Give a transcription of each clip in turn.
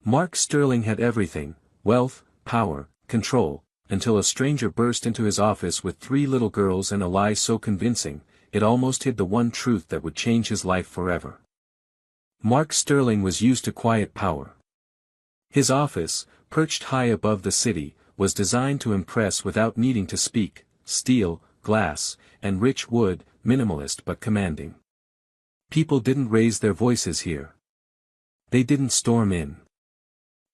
Mark Sterling had everything: wealth, power, control, until a stranger burst into his office with 3 little girls and a lie so convincing, it almost hid the one truth that would change his life forever. Mark Sterling was used to quiet power. His office, perched high above the city, was designed to impress without needing to speak: steel, glass, and rich wood, minimalist but commanding. People didn't raise their voices here. They didn't storm in.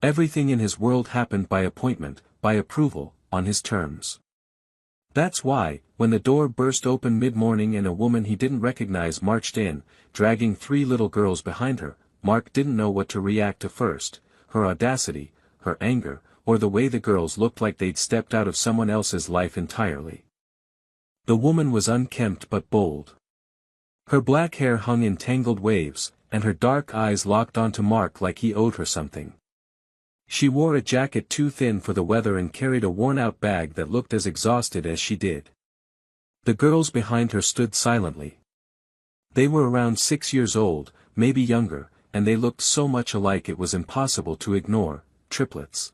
Everything in his world happened by appointment, by approval, on his terms. That's why, when the door burst open mid-morning and a woman he didn't recognize marched in, dragging 3 little girls behind her, Mark didn't know what to react to first: her audacity, her anger, or the way the girls looked like they'd stepped out of someone else's life entirely. The woman was unkempt but bold. Her black hair hung in tangled waves, and her dark eyes locked onto Mark like he owed her something. She wore a jacket too thin for the weather and carried a worn-out bag that looked as exhausted as she did. The girls behind her stood silently. They were around 6 years old, maybe younger, and they looked so much alike it was impossible to ignore: triplets.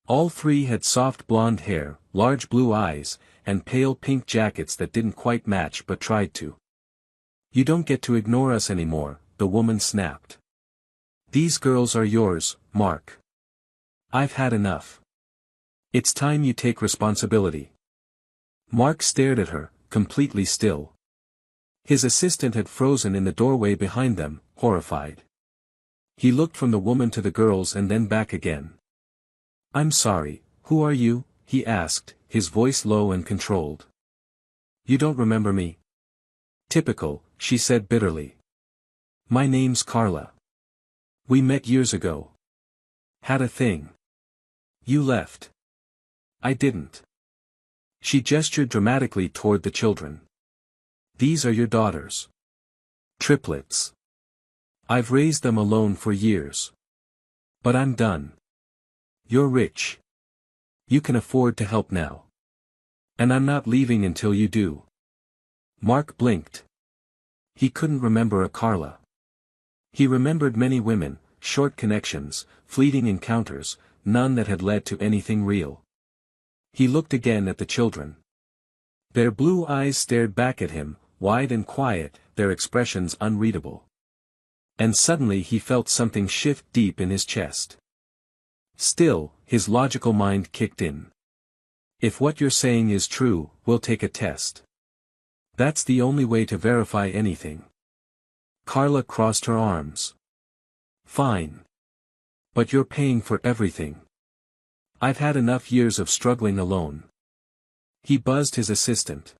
All 3 had soft blonde hair, large blue eyes, and pale pink jackets that didn't quite match but tried to. "You don't get to ignore us anymore," the woman snapped. "These girls are yours, Mark. I've had enough. It's time you take responsibility." Mark stared at her, completely still. His assistant had frozen in the doorway behind them, horrified. He looked from the woman to the girls and then back again. "I'm sorry, who are you?" he asked, his voice low and controlled. "You don't remember me?" "Typical," she said bitterly. "My name's Carla. We met years ago. Had a thing. You left." "I didn't." She gestured dramatically toward the children. "These are your daughters. Triplets. I've raised them alone for years. But I'm done. You're rich. You can afford to help now. And I'm not leaving until you do." Mark blinked. He couldn't remember a Carla. He remembered many women, short connections, fleeting encounters, none that had led to anything real. He looked again at the children. Their blue eyes stared back at him, wide and quiet, their expressions unreadable. And suddenly he felt something shift deep in his chest. Still, his logical mind kicked in. "If what you're saying is true, we'll take a test. That's the only way to verify anything." Carla crossed her arms. "Fine. But you're paying for everything. I've had enough years of struggling alone." He buzzed his assistant.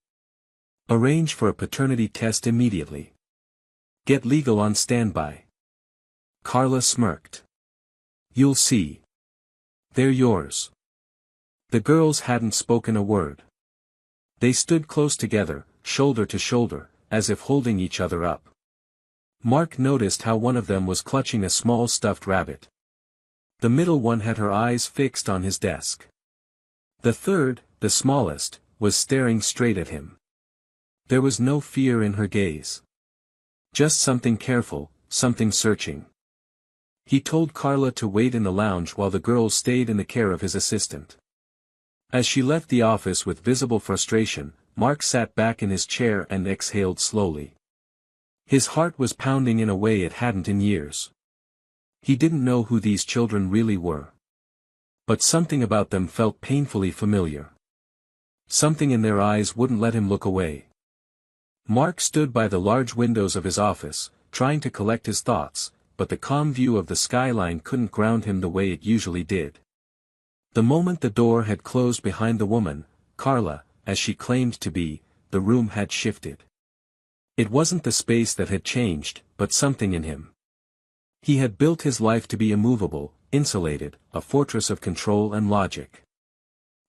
"Arrange for a paternity test immediately. Get legal on standby." Carla smirked. "You'll see. They're yours." The girls hadn't spoken a word. They stood close together, shoulder to shoulder, as if holding each other up. Mark noticed how one of them was clutching a small stuffed rabbit. The middle one had her eyes fixed on his desk. The third, the smallest, was staring straight at him. There was no fear in her gaze. Just something careful, something searching. He told Carla to wait in the lounge while the girls stayed in the care of his assistant. As she left the office with visible frustration, Mark sat back in his chair and exhaled slowly. His heart was pounding in a way it hadn't in years. He didn't know who these children really were. But something about them felt painfully familiar. Something in their eyes wouldn't let him look away. Mark stood by the large windows of his office, trying to collect his thoughts, but the calm view of the skyline couldn't ground him the way it usually did. The moment the door had closed behind the woman, Carla, as she claimed to be, the room had shifted. It wasn't the space that had changed, but something in him. He had built his life to be immovable, insulated, a fortress of control and logic.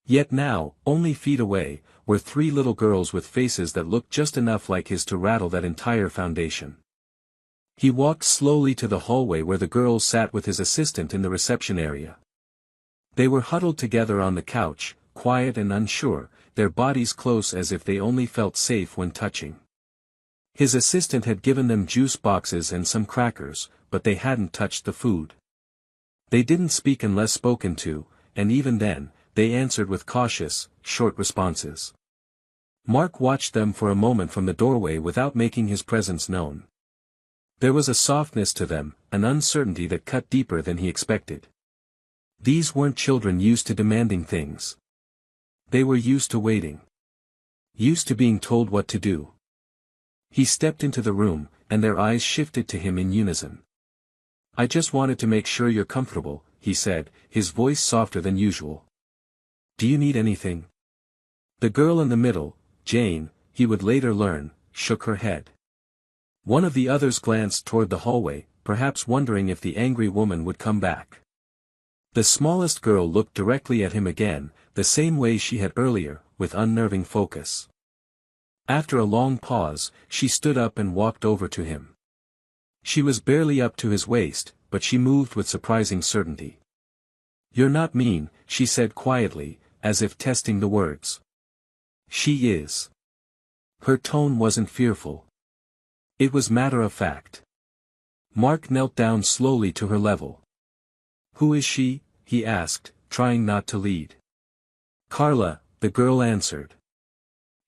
Yet now, only feet away, were 3 little girls with faces that looked just enough like his to rattle that entire foundation. He walked slowly to the hallway where the girls sat with his assistant in the reception area. They were huddled together on the couch, quiet and unsure, their bodies close as if they only felt safe when touching. His assistant had given them juice boxes and some crackers, but they hadn't touched the food. They didn't speak unless spoken to, and even then, they answered with cautious, short responses. Mark watched them for a moment from the doorway without making his presence known. There was a softness to them, an uncertainty that cut deeper than he expected. These weren't children used to demanding things. They were used to waiting. Used to being told what to do. He stepped into the room, and their eyes shifted to him in unison. "I just wanted to make sure you're comfortable," he said, his voice softer than usual. "Do you need anything?" The girl in the middle, Jane, he would later learn, shook her head. One of the others glanced toward the hallway, perhaps wondering if the angry woman would come back. The smallest girl looked directly at him again, the same way she had earlier, with unnerving focus. After a long pause, she stood up and walked over to him. She was barely up to his waist, but she moved with surprising certainty. "You're not mean," she said quietly, as if testing the words. "She is." Her tone wasn't fearful. It was matter-of-fact. Mark knelt down slowly to her level. "Who is she?" he asked, trying not to lead. "Carla," the girl answered.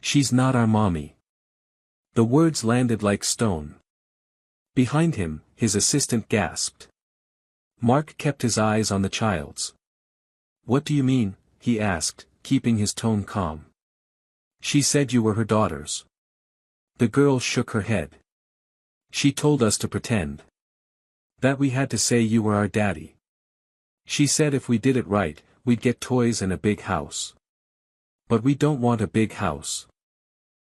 "She's not our mommy." The words landed like stone. Behind him, his assistant gasped. Mark kept his eyes on the child's. "What do you mean?" he asked, keeping his tone calm. "She said you were her daughters." The girl shook her head. "She told us to pretend. That we had to say you were our daddy. She said if we did it right, we'd get toys and a big house. But we don't want a big house.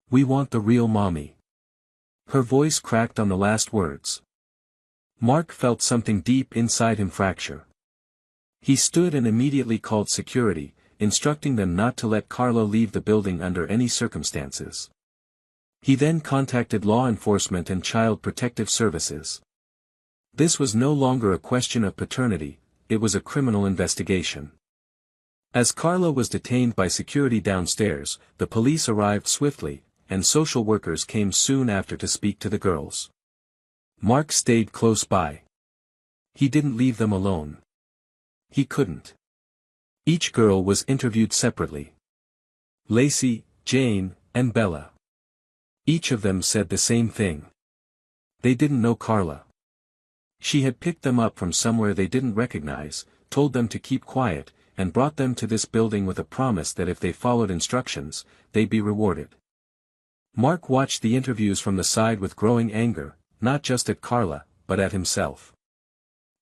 We want the real mommy." Her voice cracked on the last words. Mark felt something deep inside him fracture. He stood and immediately called security, instructing them not to let Carla leave the building under any circumstances. He then contacted law enforcement and child protective services. This was no longer a question of paternity, it was a criminal investigation. As Carla was detained by security downstairs, the police arrived swiftly, and social workers came soon after to speak to the girls. Mark stayed close by. He didn't leave them alone. He couldn't. Each girl was interviewed separately. Lacey, Jane, and Bella. Each of them said the same thing. They didn't know Carla. She had picked them up from somewhere they didn't recognize, told them to keep quiet, and brought them to this building with a promise that if they followed instructions, they'd be rewarded. Mark watched the interviews from the side with growing anger, not just at Carla, but at himself.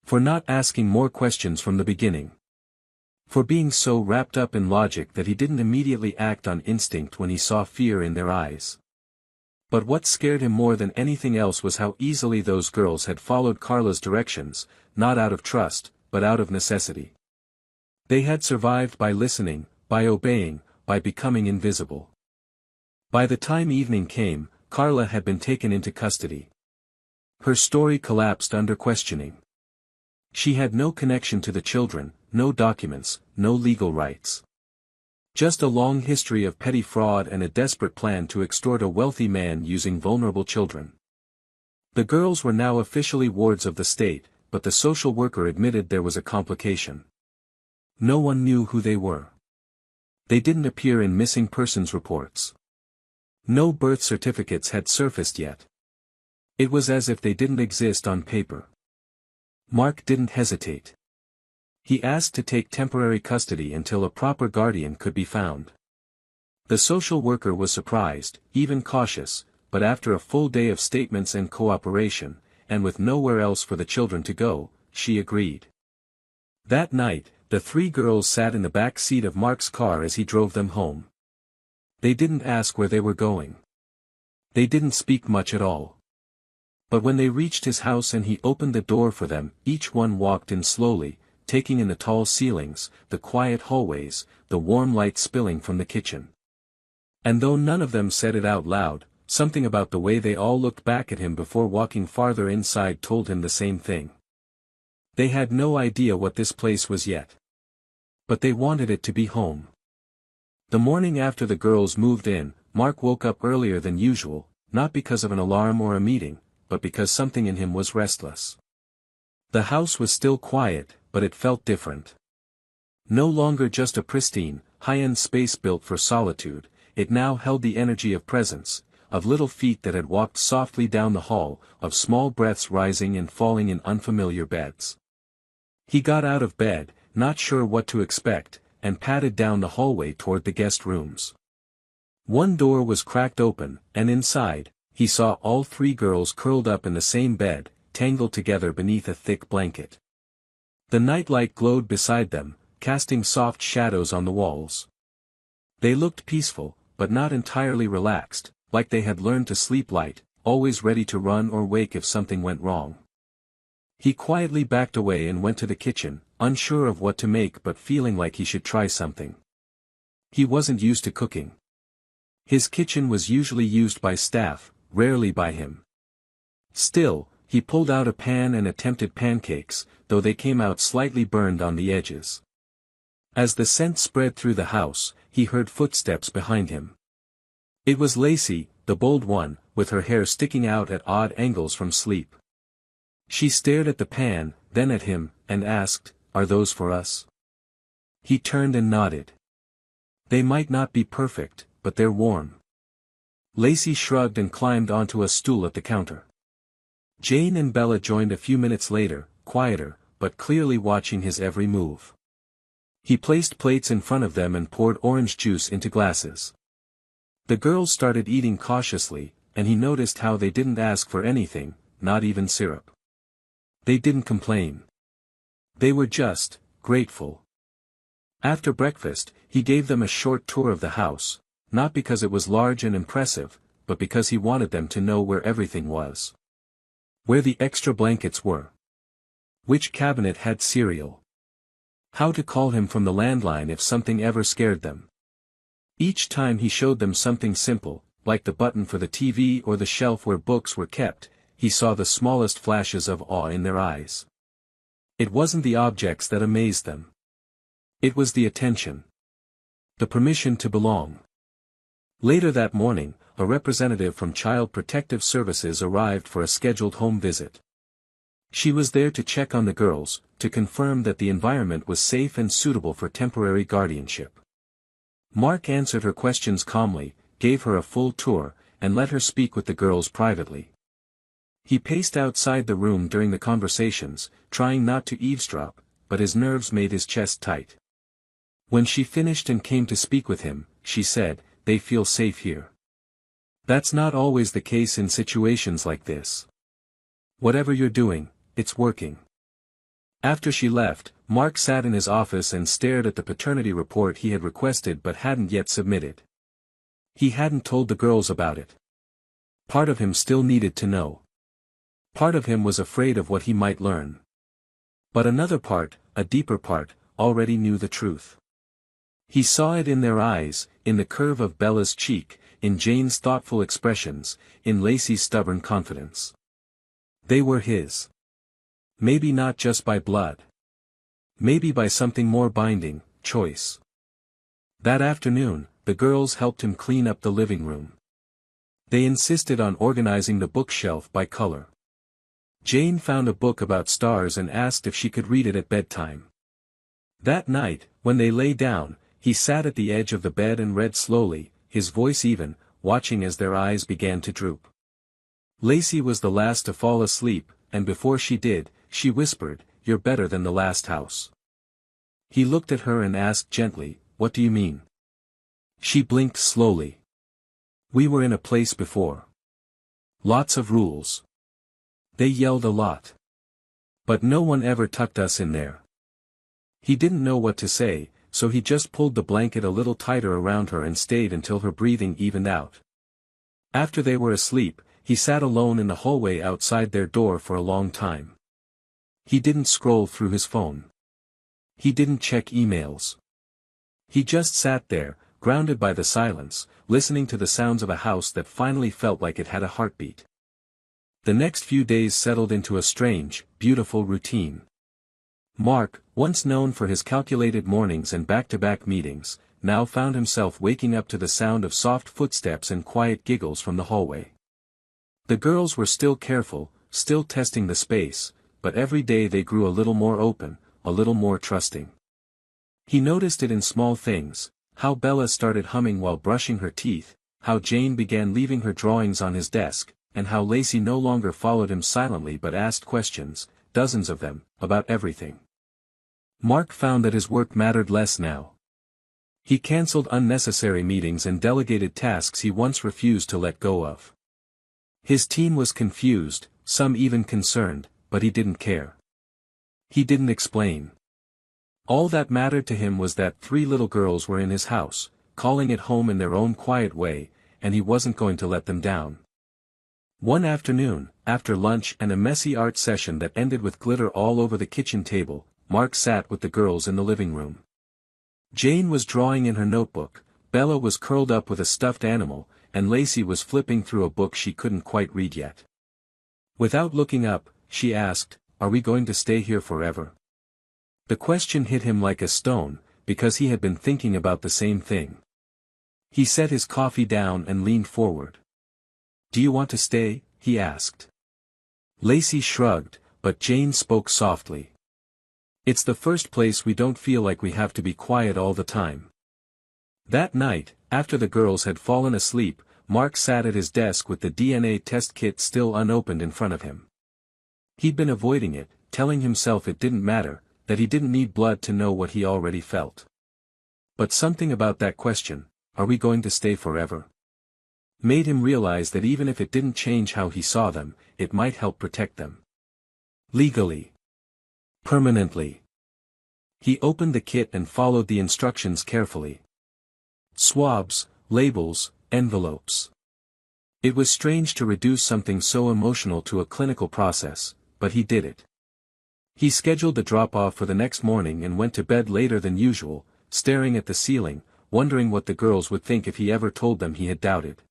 For not asking more questions from the beginning. For being so wrapped up in logic that he didn't immediately act on instinct when he saw fear in their eyes. But what scared him more than anything else was how easily those girls had followed Carla's directions, not out of trust, but out of necessity. They had survived by listening, by obeying, by becoming invisible. By the time evening came, Carla had been taken into custody. Her story collapsed under questioning. She had no connection to the children, no documents, no legal rights. Just a long history of petty fraud and a desperate plan to extort a wealthy man using vulnerable children. The girls were now officially wards of the state, but the social worker admitted there was a complication. No one knew who they were. They didn't appear in missing persons reports. No birth certificates had surfaced yet. It was as if they didn't exist on paper. Mark didn't hesitate. He asked to take temporary custody until a proper guardian could be found. The social worker was surprised, even cautious, but after a full day of statements and cooperation, and with nowhere else for the children to go, she agreed. That night, the three girls sat in the back seat of Mark's car as he drove them home. They didn't ask where they were going. They didn't speak much at all. But when they reached his house and he opened the door for them, each one walked in slowly, taking in the tall ceilings, the quiet hallways, the warm light spilling from the kitchen. And though none of them said it out loud, something about the way they all looked back at him before walking farther inside told him the same thing. They had no idea what this place was yet. But they wanted it to be home. The morning after the girls moved in, Mark woke up earlier than usual, not because of an alarm or a meeting, but because something in him was restless. The house was still quiet, but it felt different. No longer just a pristine, high-end space built for solitude, it now held the energy of presence, of little feet that had walked softly down the hall, of small breaths rising and falling in unfamiliar beds. He got out of bed, not sure what to expect, and padded down the hallway toward the guest rooms. One door was cracked open, and inside, he saw all three girls curled up in the same bed, tangled together beneath a thick blanket. The nightlight glowed beside them, casting soft shadows on the walls. They looked peaceful, but not entirely relaxed, like they had learned to sleep light, always ready to run or wake if something went wrong. He quietly backed away and went to the kitchen, unsure of what to make but feeling like he should try something. He wasn't used to cooking. His kitchen was usually used by staff, rarely by him. Still, he pulled out a pan and attempted pancakes, though they came out slightly burned on the edges. As the scent spread through the house, he heard footsteps behind him. It was Lacey, the bold one, with her hair sticking out at odd angles from sleep. She stared at the pan, then at him, and asked, "Are those for us?" He turned and nodded. "They might not be perfect, but they're warm." Lacey shrugged and climbed onto a stool at the counter. Jane and Bella joined a few minutes later, quieter, but clearly watching his every move. He placed plates in front of them and poured orange juice into glasses. The girls started eating cautiously, and he noticed how they didn't ask for anything, not even syrup. They didn't complain. They were just grateful. After breakfast, he gave them a short tour of the house, not because it was large and impressive, but because he wanted them to know where everything was. Where the extra blankets were. Which cabinet had cereal. How to call him from the landline if something ever scared them. Each time he showed them something simple, like the button for the TV or the shelf where books were kept, he saw the smallest flashes of awe in their eyes. It wasn't the objects that amazed them. It was the attention. The permission to belong. Later that morning, a representative from Child Protective Services arrived for a scheduled home visit. She was there to check on the girls, to confirm that the environment was safe and suitable for temporary guardianship. Mark answered her questions calmly, gave her a full tour, and let her speak with the girls privately. He paced outside the room during the conversations, trying not to eavesdrop, but his nerves made his chest tight. When she finished and came to speak with him, she said, "They feel safe here." That's not always the case in situations like this. Whatever you're doing, it's working. After she left, Mark sat in his office and stared at the paternity report he had requested but hadn't yet submitted. He hadn't told the girls about it. Part of him still needed to know. Part of him was afraid of what he might learn. But another part, a deeper part, already knew the truth. He saw it in their eyes, in the curve of Bella's cheek, in Jane's thoughtful expressions, in Lacey's stubborn confidence. They were his. Maybe not just by blood. Maybe by something more binding, choice. That afternoon, the girls helped him clean up the living room. They insisted on organizing the bookshelf by color. Jane found a book about stars and asked if she could read it at bedtime. That night, when they lay down, he sat at the edge of the bed and read slowly, his voice even, watching as their eyes began to droop. Lacey was the last to fall asleep, and before she did, she whispered, "You're better than the last house." He looked at her and asked gently, "What do you mean?" She blinked slowly. "We were in a place before. Lots of rules. They yelled a lot. But no one ever tucked us in there." He didn't know what to say, so he just pulled the blanket a little tighter around her and stayed until her breathing evened out. After they were asleep, he sat alone in the hallway outside their door for a long time. He didn't scroll through his phone. He didn't check emails. He just sat there, grounded by the silence, listening to the sounds of a house that finally felt like it had a heartbeat. The next few days settled into a strange, beautiful routine. Mark, once known for his calculated mornings and back-to-back meetings, now found himself waking up to the sound of soft footsteps and quiet giggles from the hallway. The girls were still careful, still testing the space, but every day they grew a little more open, a little more trusting. He noticed it in small things, how Bella started humming while brushing her teeth, how Jane began leaving her drawings on his desk, and how Lacey no longer followed him silently but asked questions, dozens of them, about everything. Mark found that his work mattered less now. He cancelled unnecessary meetings and delegated tasks he once refused to let go of. His team was confused, some even concerned, but he didn't care. He didn't explain. All that mattered to him was that 3 little girls were in his house, calling it home in their own quiet way, and he wasn't going to let them down. One afternoon, after lunch and a messy art session that ended with glitter all over the kitchen table, Mark sat with the girls in the living room. Jane was drawing in her notebook, Bella was curled up with a stuffed animal, and Lacey was flipping through a book she couldn't quite read yet. Without looking up, she asked, "Are we going to stay here forever?" The question hit him like a stone, because he had been thinking about the same thing. He set his coffee down and leaned forward. "Do you want to stay?" he asked. Lacey shrugged, but Jane spoke softly. "It's the first place we don't feel like we have to be quiet all the time." That night, after the girls had fallen asleep, Mark sat at his desk with the DNA test kit still unopened in front of him. He'd been avoiding it, telling himself it didn't matter, that he didn't need blood to know what he already felt. But something about that question, "Are we going to stay forever?" made him realize that even if it didn't change how he saw them, it might help protect them. Legally. Permanently. He opened the kit and followed the instructions carefully. Swabs, labels, envelopes. It was strange to reduce something so emotional to a clinical process, but he did it. He scheduled the drop-off for the next morning and went to bed later than usual, staring at the ceiling, wondering what the girls would think if he ever told them he had doubted.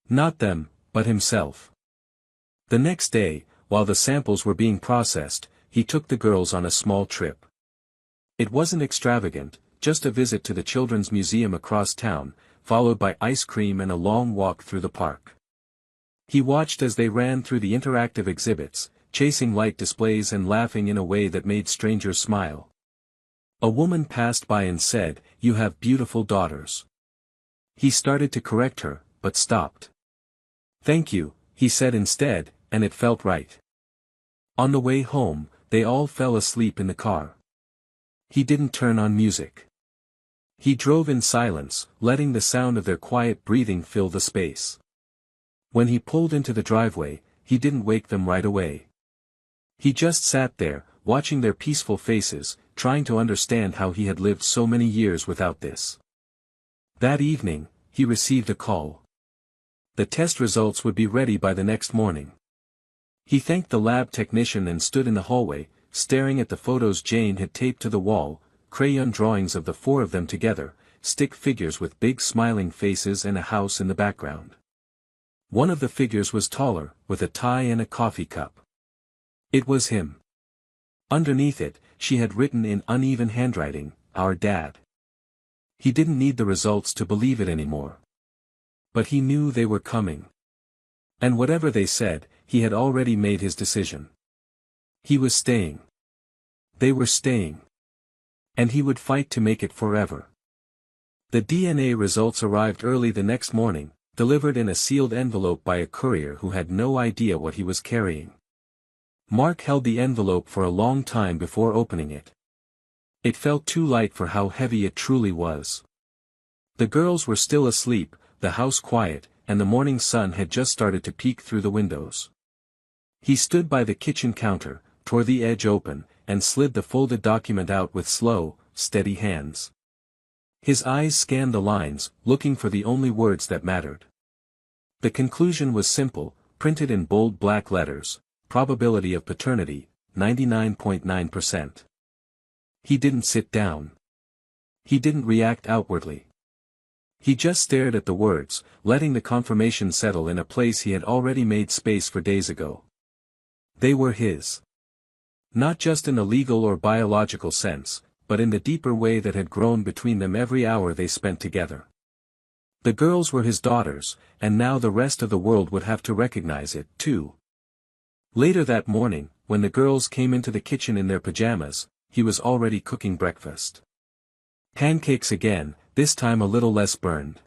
Not them, but himself. The next day, while the samples were being processed, he took the girls on a small trip. It wasn't extravagant, just a visit to the Children's Museum across town, followed by ice cream and a long walk through the park. He watched as they ran through the interactive exhibits, chasing light displays and laughing in a way that made strangers smile. A woman passed by and said, "You have beautiful daughters." He started to correct her, but stopped. "Thank you," he said instead, and it felt right. On the way home, they all fell asleep in the car. He didn't turn on music. He drove in silence, letting the sound of their quiet breathing fill the space. When he pulled into the driveway, he didn't wake them right away. He just sat there, watching their peaceful faces, trying to understand how he had lived so many years without this. That evening, he received a call. The test results would be ready by the next morning. He thanked the lab technician and stood in the hallway, staring at the photos Jane had taped to the wall, crayon drawings of the 4 of them together, stick figures with big smiling faces and a house in the background. One of the figures was taller, with a tie and a coffee cup. It was him. Underneath it, she had written in uneven handwriting, "Our dad." He didn't need the results to believe it anymore. But he knew they were coming. And whatever they said, he had already made his decision. He was staying. They were staying. And he would fight to make it forever. The DNA results arrived early the next morning, delivered in a sealed envelope by a courier who had no idea what he was carrying. Mark held the envelope for a long time before opening it. It felt too light for how heavy it truly was. The girls were still asleep, the house quiet, and the morning sun had just started to peek through the windows. He stood by the kitchen counter, tore the edge open, and slid the folded document out with slow, steady hands. His eyes scanned the lines, looking for the only words that mattered. The conclusion was simple, printed in bold black letters: probability of paternity, 99.9%. He didn't sit down. He didn't react outwardly. He just stared at the words, letting the confirmation settle in a place he had already made space for days ago. They were his. Not just in a legal or biological sense, but in the deeper way that had grown between them every hour they spent together. The girls were his daughters, and now the rest of the world would have to recognize it, too. Later that morning, when the girls came into the kitchen in their pajamas, he was already cooking breakfast. Pancakes again, this time a little less burned.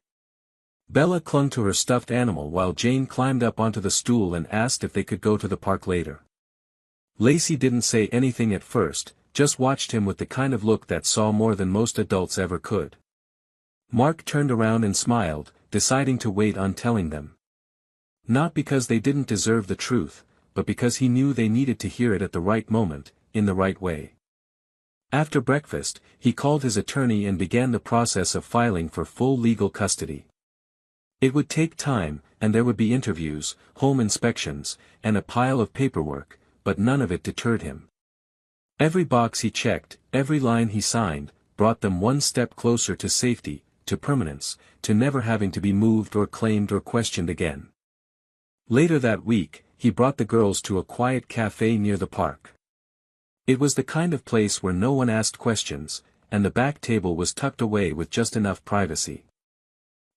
Bella clung to her stuffed animal while Jane climbed up onto the stool and asked if they could go to the park later. Lacey didn't say anything at first, just watched him with the kind of look that saw more than most adults ever could. Mark turned around and smiled, deciding to wait on telling them. Not because they didn't deserve the truth, but because he knew they needed to hear it at the right moment, in the right way. After breakfast, he called his attorney and began the process of filing for full legal custody. It would take time, and there would be interviews, home inspections, and a pile of paperwork, but none of it deterred him. Every box he checked, every line he signed, brought them one step closer to safety, to permanence, to never having to be moved or claimed or questioned again. Later that week, he brought the girls to a quiet cafe near the park. It was the kind of place where no one asked questions, and the back table was tucked away with just enough privacy.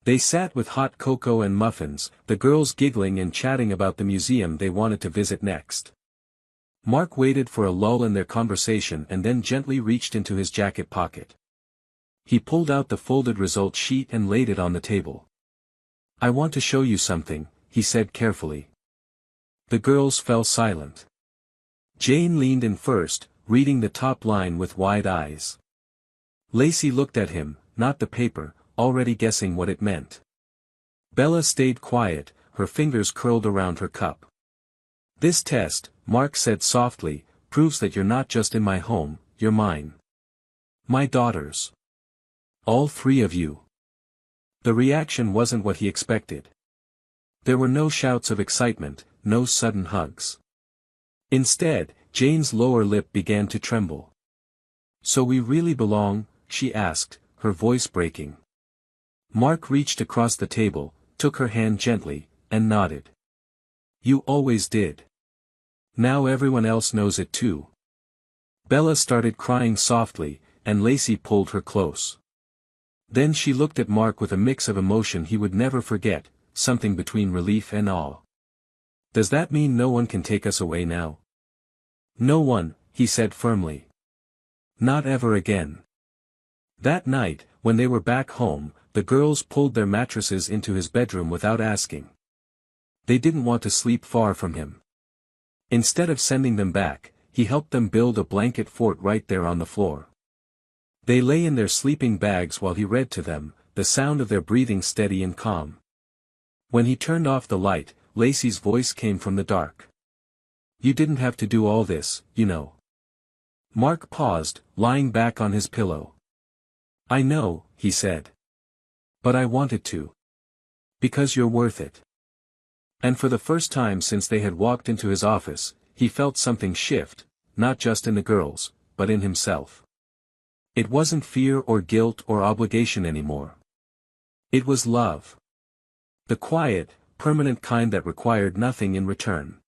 They sat with hot cocoa and muffins, the girls giggling and chatting about the museum they wanted to visit next. Mark waited for a lull in their conversation and then gently reached into his jacket pocket. He pulled out the folded result sheet and laid it on the table. "I want to show you something," he said carefully. The girls fell silent. Jane leaned in first, reading the top line with wide eyes. Lacey looked at him, not the paper, already guessing what it meant. Bella stayed quiet, her fingers curled around her cup. "This test," Mark said softly, "proves that you're not just in my home, you're mine. My daughters. All three of you." The reaction wasn't what he expected. There were no shouts of excitement, no sudden hugs. Instead, Jane's lower lip began to tremble. "So we really belong?" she asked, her voice breaking. Mark reached across the table, took her hand gently, and nodded. "You always did. Now everyone else knows it too." Bella started crying softly, and Lacey pulled her close. Then she looked at Mark with a mix of emotion he would never forget, something between relief and awe. "Does that mean no one can take us away now?" "No one," he said firmly. "Not ever again." That night, when they were back home, the girls pulled their mattresses into his bedroom without asking. They didn't want to sleep far from him. Instead of sending them back, he helped them build a blanket fort right there on the floor. They lay in their sleeping bags while he read to them, the sound of their breathing steady and calm. When he turned off the light, Lacey's voice came from the dark. "You didn't have to do all this, you know." Mark paused, lying back on his pillow. "I know," he said. "But I wanted to. Because you're worth it." And for the first time since they had walked into his office, he felt something shift, not just in the girls, but in himself. It wasn't fear or guilt or obligation anymore. It was love. The quiet, permanent kind that required nothing in return.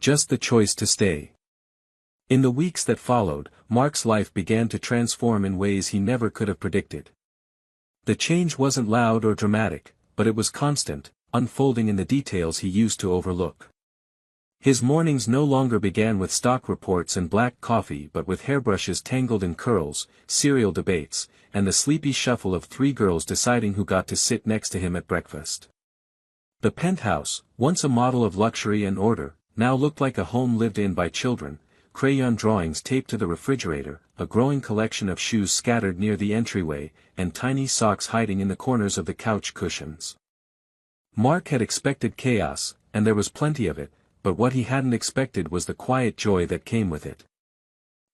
Just the choice to stay. In the weeks that followed, Mark's life began to transform in ways he never could have predicted. The change wasn't loud or dramatic, but it was constant, unfolding in the details he used to overlook. His mornings no longer began with stock reports and black coffee but with hairbrushes tangled in curls, cereal debates, and the sleepy shuffle of three girls deciding who got to sit next to him at breakfast. The penthouse, once a model of luxury and order, now looked like a home lived in by children, crayon drawings taped to the refrigerator, a growing collection of shoes scattered near the entryway, and tiny socks hiding in the corners of the couch cushions. Mark had expected chaos, and there was plenty of it, but what he hadn't expected was the quiet joy that came with it.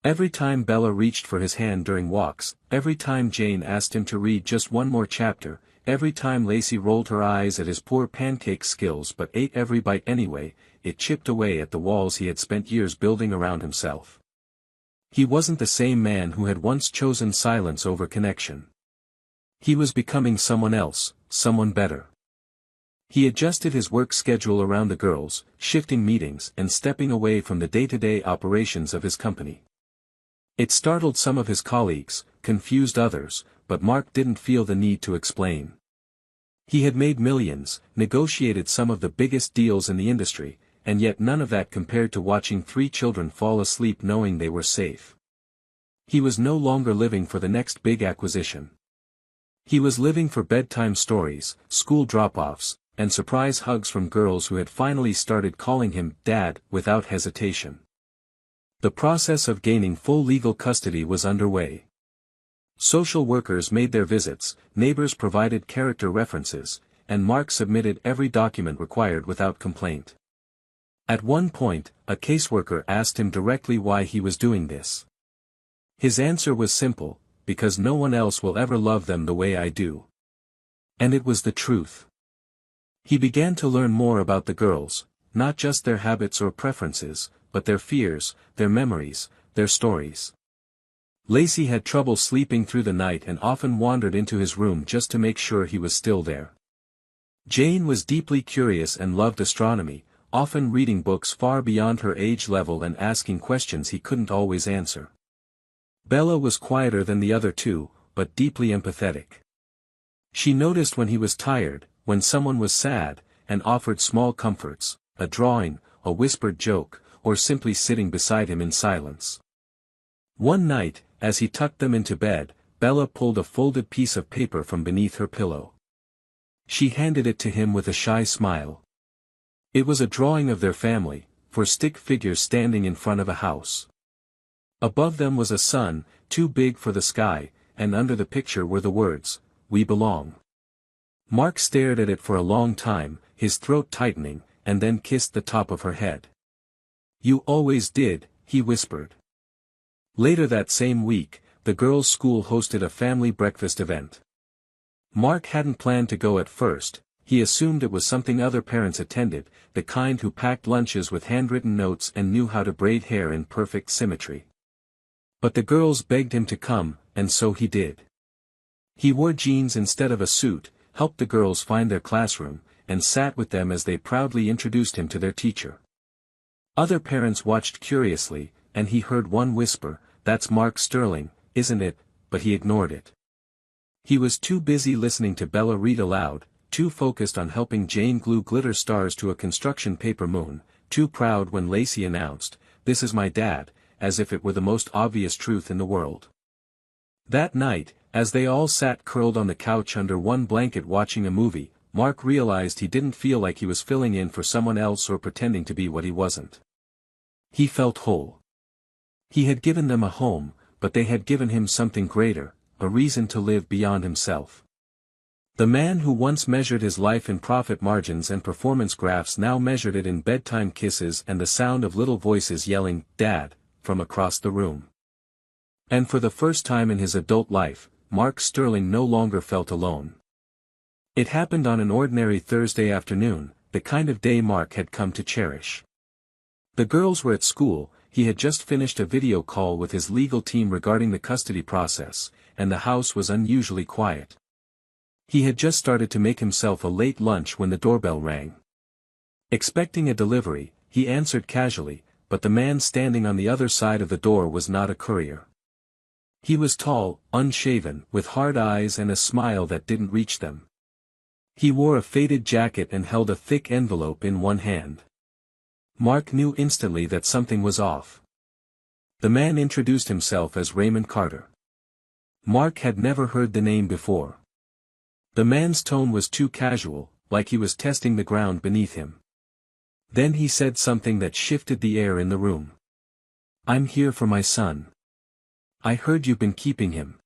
Every time Bella reached for his hand during walks, every time Jane asked him to read just one more chapter, every time Lacey rolled her eyes at his poor pancake skills but ate every bite anyway, it chipped away at the walls he had spent years building around himself. He wasn't the same man who had once chosen silence over connection. He was becoming someone else, someone better. He adjusted his work schedule around the girls, shifting meetings and stepping away from the day-to-day operations of his company. It startled some of his colleagues, confused others, but Mark didn't feel the need to explain. He had made millions, negotiated some of the biggest deals in the industry, and yet none of that compared to watching three children fall asleep knowing they were safe. He was no longer living for the next big acquisition. He was living for bedtime stories, school drop-offs, and surprise hugs from girls who had finally started calling him Dad without hesitation. The process of gaining full legal custody was underway. Social workers made their visits, neighbors provided character references, and Mark submitted every document required without complaint. At one point, a caseworker asked him directly why he was doing this. His answer was simple: because no one else will ever love them the way I do. And it was the truth. He began to learn more about the girls, not just their habits or preferences, but their fears, their memories, their stories. Lacey had trouble sleeping through the night and often wandered into his room just to make sure he was still there. Jane was deeply curious and loved astronomy, often reading books far beyond her age level and asking questions he couldn't always answer. Bella was quieter than the other two, but deeply empathetic. She noticed when he was tired, when someone was sad, and offered small comforts, a drawing, a whispered joke, or simply sitting beside him in silence. One night, as he tucked them into bed, Bella pulled a folded piece of paper from beneath her pillow. She handed it to him with a shy smile. It was a drawing of their family, four stick figures standing in front of a house. Above them was a sun, too big for the sky, and under the picture were the words, "We belong." Mark stared at it for a long time, his throat tightening, and then kissed the top of her head. "You always did," he whispered. Later that same week, the girls' school hosted a family breakfast event. Mark hadn't planned to go at first. He assumed it was something other parents attended, the kind who packed lunches with handwritten notes and knew how to braid hair in perfect symmetry. But the girls begged him to come, and so he did. He wore jeans instead of a suit, helped the girls find their classroom, and sat with them as they proudly introduced him to their teacher. Other parents watched curiously, and he heard one whisper, "That's Mark Sterling, isn't it?" but he ignored it. He was too busy listening to Bella read aloud, too focused on helping Jane glue glitter stars to a construction paper moon, too proud when Lacey announced, "This is my dad," as if it were the most obvious truth in the world. That night, as they all sat curled on the couch under one blanket watching a movie, Mark realized he didn't feel like he was filling in for someone else or pretending to be what he wasn't. He felt whole. He had given them a home, but they had given him something greater, a reason to live beyond himself. The man who once measured his life in profit margins and performance graphs now measured it in bedtime kisses and the sound of little voices yelling, "Dad," from across the room. And for the first time in his adult life, Mark Sterling no longer felt alone. It happened on an ordinary Thursday afternoon, the kind of day Mark had come to cherish. The girls were at school, he had just finished a video call with his legal team regarding the custody process, and the house was unusually quiet. He had just started to make himself a late lunch when the doorbell rang. Expecting a delivery, he answered casually, but the man standing on the other side of the door was not a courier. He was tall, unshaven, with hard eyes and a smile that didn't reach them. He wore a faded jacket and held a thick envelope in one hand. Mark knew instantly that something was off. The man introduced himself as Raymond Carter. Mark had never heard the name before. The man's tone was too casual, like he was testing the ground beneath him. Then he said something that shifted the air in the room. "I'm here for my son. I heard you've been keeping him."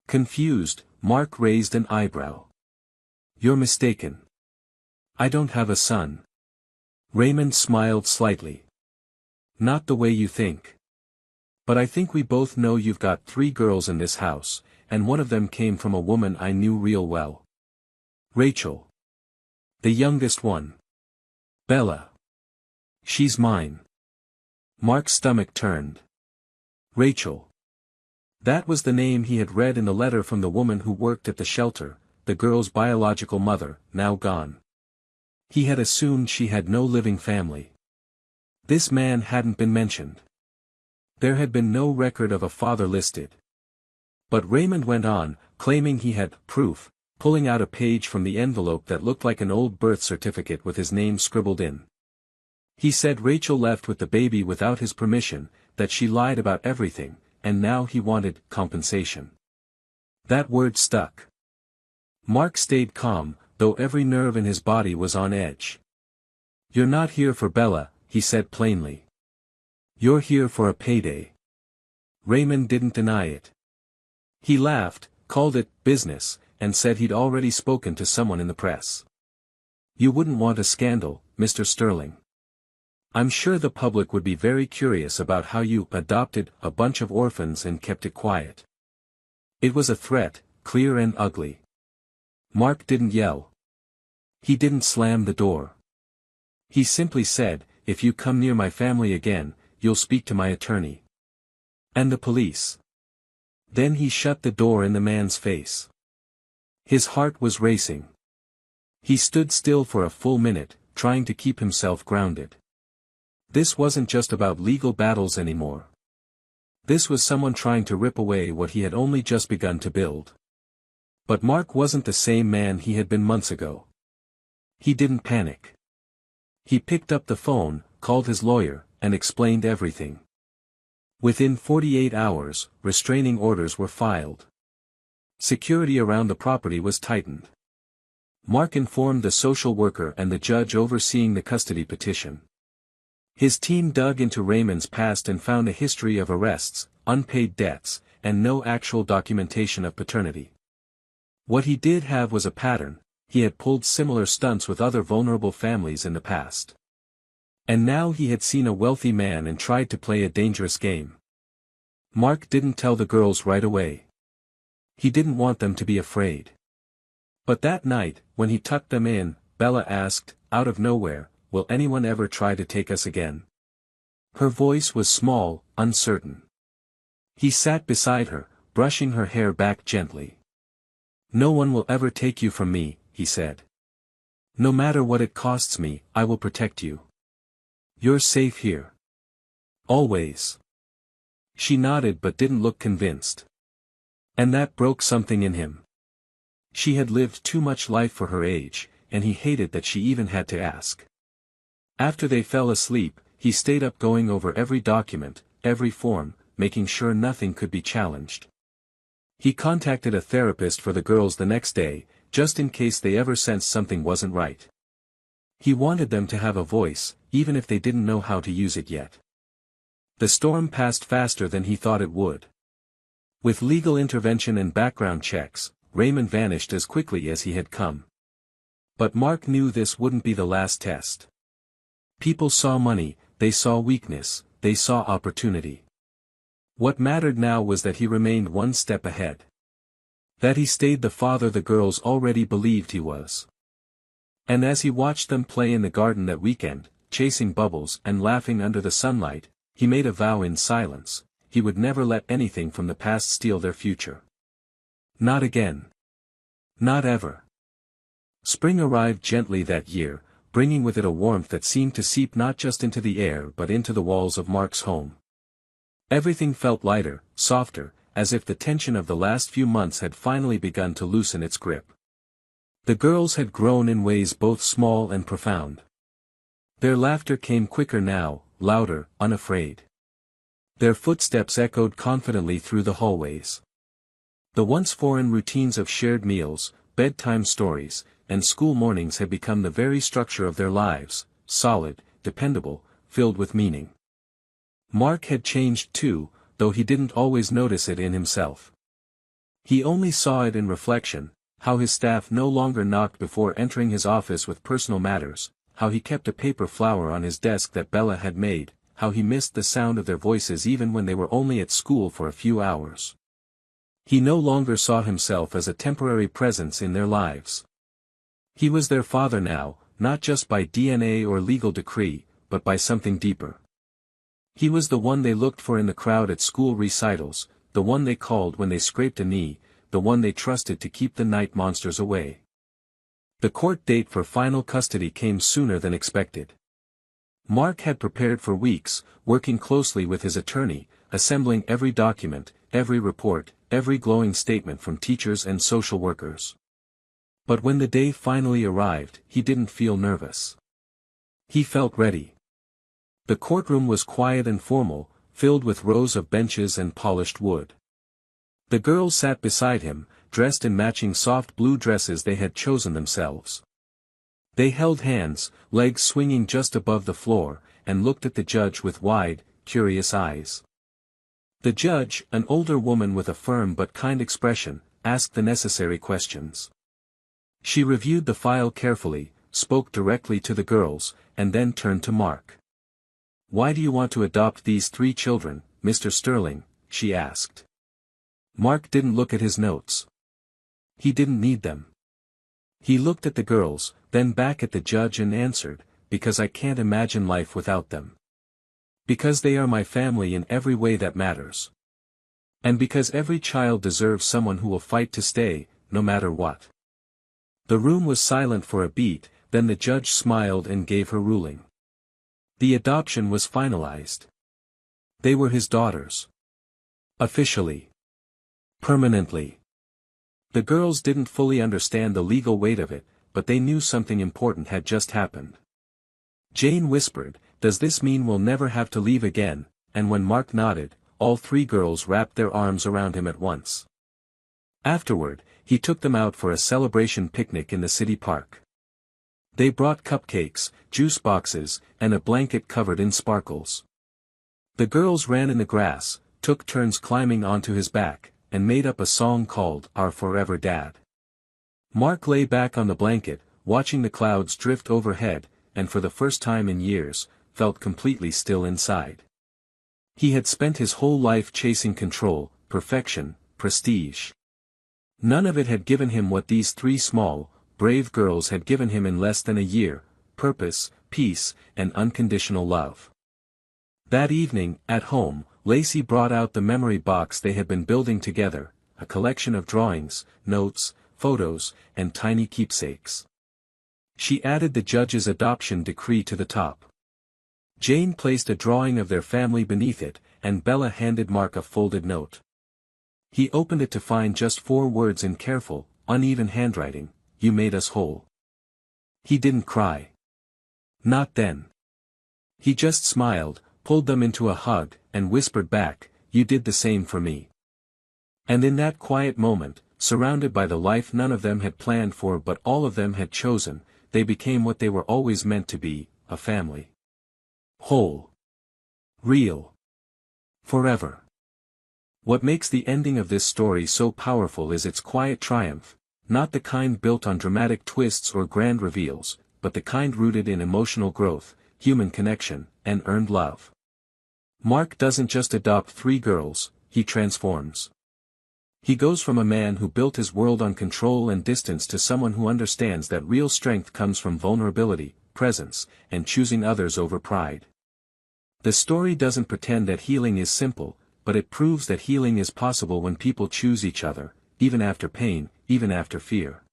Confused, Mark raised an eyebrow. "You're mistaken. I don't have a son." Raymond smiled slightly. "Not the way you think. But I think we both know you've got 3 girls in this house, and one of them came from a woman I knew real well. Rachel. The youngest one. Bella. She's mine." Mark's stomach turned. Rachel. That was the name he had read in the letter from the woman who worked at the shelter, the girl's biological mother, now gone. He had assumed she had no living family. This man hadn't been mentioned. There had been no record of a father listed. But Raymond went on, claiming he had proof, pulling out a page from the envelope that looked like an old birth certificate with his name scribbled in. He said Rachel left with the baby without his permission, that she lied about everything, and now he wanted compensation. That word stuck. Mark stayed calm, though every nerve in his body was on edge. "You're not here for Bella," he said plainly. "You're here for a payday." Raymond didn't deny it. He laughed, called it business, and said he'd already spoken to someone in the press. "You wouldn't want a scandal, Mr. Sterling. I'm sure the public would be very curious about how you adopted a bunch of orphans and kept it quiet." It was a threat, clear and ugly. Mark didn't yell. He didn't slam the door. He simply said, "If you come near my family again, you'll speak to my attorney. And the police." Then he shut the door in the man's face. His heart was racing. He stood still for a full minute, trying to keep himself grounded. This wasn't just about legal battles anymore. This was someone trying to rip away what he had only just begun to build. But Mark wasn't the same man he had been months ago. He didn't panic. He picked up the phone, called his lawyer, and explained everything. Within 48 hours, restraining orders were filed. Security around the property was tightened. Mark informed the social worker and the judge overseeing the custody petition. His team dug into Raymond's past and found a history of arrests, unpaid debts, and no actual documentation of paternity. What he did have was a pattern. He had pulled similar stunts with other vulnerable families in the past. And now he had seen a wealthy man and tried to play a dangerous game. Mark didn't tell the girls right away. He didn't want them to be afraid. But that night, when he tucked them in, Bella asked, out of nowhere, "Will anyone ever try to take us again?" Her voice was small, uncertain. He sat beside her, brushing her hair back gently. "No one will ever take you from me," he said. "No matter what it costs me, I will protect you. You're safe here. Always." She nodded but didn't look convinced. And that broke something in him. She had lived too much life for her age, and he hated that she even had to ask. After they fell asleep, he stayed up going over every document, every form, making sure nothing could be challenged. He contacted a therapist for the girls the next day, just in case they ever sensed something wasn't right. He wanted them to have a voice, even if they didn't know how to use it yet. The storm passed faster than he thought it would. With legal intervention and background checks, Raymond vanished as quickly as he had come. But Mark knew this wouldn't be the last test. People saw money, they saw weakness, they saw opportunity. What mattered now was that he remained one step ahead. That he stayed the father the girls already believed he was. And as he watched them play in the garden that weekend, chasing bubbles and laughing under the sunlight, he made a vow in silence: he would never let anything from the past steal their future. Not again. Not ever. Spring arrived gently that year, bringing with it a warmth that seemed to seep not just into the air but into the walls of Mark's home. Everything felt lighter, softer, as if the tension of the last few months had finally begun to loosen its grip. The girls had grown in ways both small and profound. Their laughter came quicker now, louder, unafraid. Their footsteps echoed confidently through the hallways. The once foreign routines of shared meals, bedtime stories, and school mornings had become the very structure of their lives, solid, dependable, filled with meaning. Mark had changed too, though he didn't always notice it in himself. He only saw it in reflection: how his staff no longer knocked before entering his office with personal matters, how he kept a paper flower on his desk that Bella had made, how he missed the sound of their voices even when they were only at school for a few hours. He no longer saw himself as a temporary presence in their lives. He was their father now, not just by DNA or legal decree, but by something deeper. He was the one they looked for in the crowd at school recitals, the one they called when they scraped a knee, the one they trusted to keep the night monsters away. The court date for final custody came sooner than expected. Mark had prepared for weeks, working closely with his attorney, assembling every document, every report, every glowing statement from teachers and social workers. But when the day finally arrived, he didn't feel nervous. He felt ready. The courtroom was quiet and formal, filled with rows of benches and polished wood. The girls sat beside him, dressed in matching soft blue dresses they had chosen themselves. They held hands, legs swinging just above the floor, and looked at the judge with wide, curious eyes. The judge, an older woman with a firm but kind expression, asked the necessary questions. She reviewed the file carefully, spoke directly to the girls, and then turned to Mark. "Why do you want to adopt these 3 children, Mr. Sterling?" she asked. Mark didn't look at his notes. He didn't need them. He looked at the girls, then back at the judge and answered, "Because I can't imagine life without them. Because they are my family in every way that matters. And because every child deserves someone who will fight to stay, no matter what." The room was silent for a beat, then the judge smiled and gave her ruling. The adoption was finalized. They were his daughters. Officially. Permanently. The girls didn't fully understand the legal weight of it, but they knew something important had just happened. Jane whispered, "Does this mean we'll never have to leave again?" And when Mark nodded, all 3 girls wrapped their arms around him at once. Afterward, he took them out for a celebration picnic in the city park. They brought cupcakes, juice boxes, and a blanket covered in sparkles. The girls ran in the grass, took turns climbing onto his back, and made up a song called "Our Forever Dad." Mark lay back on the blanket, watching the clouds drift overhead, and for the first time in years, felt completely still inside. He had spent his whole life chasing control, perfection, prestige. None of it had given him what these 3 small, brave girls had given him in less than a year: purpose, peace, and unconditional love. That evening, at home, Lacey brought out the memory box they had been building together, a collection of drawings, notes, photos, and tiny keepsakes. She added the judge's adoption decree to the top. Jane placed a drawing of their family beneath it, and Bella handed Mark a folded note. He opened it to find just 4 words in careful, uneven handwriting: "You made us whole." He didn't cry. Not then. He just smiled, pulled them into a hug, and whispered back, "You did the same for me." And in that quiet moment, surrounded by the life none of them had planned for but all of them had chosen, they became what they were always meant to be: a family. Whole. Real. Forever. What makes the ending of this story so powerful is its quiet triumph, not the kind built on dramatic twists or grand reveals, but the kind rooted in emotional growth, human connection, and earned love. Mark doesn't just adopt 3 girls, he transforms. He goes from a man who built his world on control and distance to someone who understands that real strength comes from vulnerability, presence, and choosing others over pride. The story doesn't pretend that healing is simple, but it proves that healing is possible when people choose each other, even after pain, even after fear.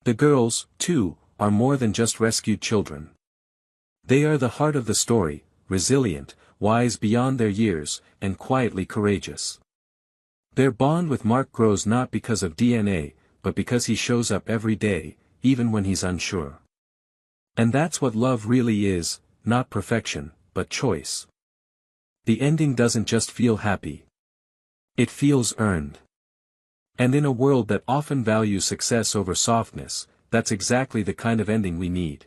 The girls, too, are more than just rescued children. They are the heart of the story, resilient, wise beyond their years, and quietly courageous. Their bond with Mark grows not because of DNA, but because he shows up every day, even when he's unsure. And that's what love really is, not perfection, but choice. The ending doesn't just feel happy. It feels earned. And in a world that often values success over softness, that's exactly the kind of ending we need.